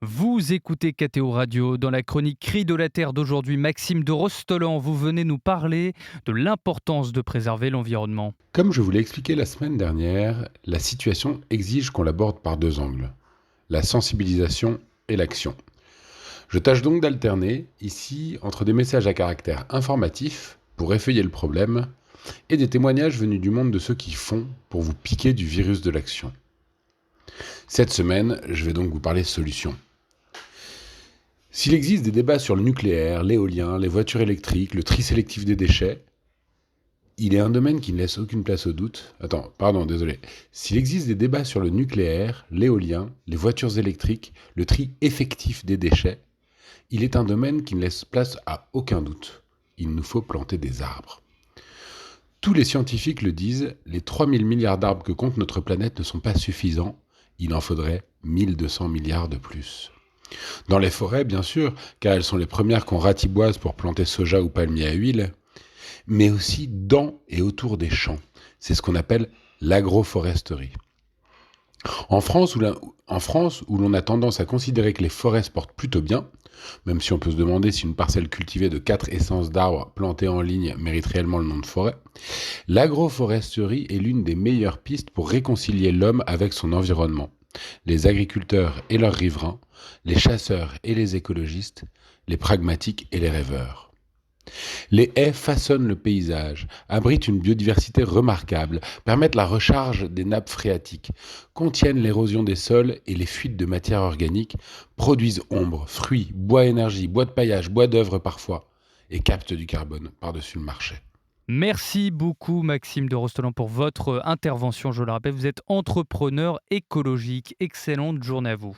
Vous écoutez KTO Radio. Dans la chronique Cris de la Terre d'aujourd'hui, Maxime de Rostolan, vous venez nous parler de l'importance de préserver l'environnement. Comme je vous l'ai expliqué la semaine dernière, la situation exige qu'on l'aborde par deux angles, la sensibilisation et l'action. Je tâche donc d'alterner, ici, entre des messages à caractère informatif, pour effeuiller le problème, et des témoignages venus du monde de ceux qui font, pour vous piquer du virus de l'action. Cette semaine, je vais donc vous parler solutions. S'il existe des débats sur le nucléaire, l'éolien, les voitures électriques, le tri sélectif des déchets, il est un domaine qui ne laisse aucune place au doute. S'il existe des débats sur le nucléaire, l'éolien, les voitures électriques, le tri effectif des déchets, il est un domaine qui ne laisse place à aucun doute. Il nous faut planter des arbres. Tous les scientifiques le disent, les 3000 milliards d'arbres que compte notre planète ne sont pas suffisants. Il en faudrait 1200 milliards de plus. Dans les forêts, bien sûr, car elles sont les premières qu'on ratiboise pour planter soja ou palmier à huile, mais aussi dans et autour des champs. C'est ce qu'on appelle l'agroforesterie. En France, où l'on a tendance à considérer que les forêts se portent plutôt bien, même si on peut se demander si une parcelle cultivée de 4 essences d'arbres plantées en ligne mérite réellement le nom de forêt, l'agroforesterie est l'une des meilleures pistes pour réconcilier l'homme avec son environnement. Les agriculteurs et leurs riverains, les chasseurs et les écologistes, les pragmatiques et les rêveurs. Les haies façonnent le paysage, abritent une biodiversité remarquable, permettent la recharge des nappes phréatiques, contiennent l'érosion des sols et les fuites de matière organique, produisent ombre, fruits, bois énergie, bois de paillage, bois d'œuvre parfois, et captent du carbone par-dessus le marché. Merci beaucoup Maxime de Rostolan pour votre intervention. Je le rappelle, vous êtes entrepreneur écologique. Excellente journée à vous.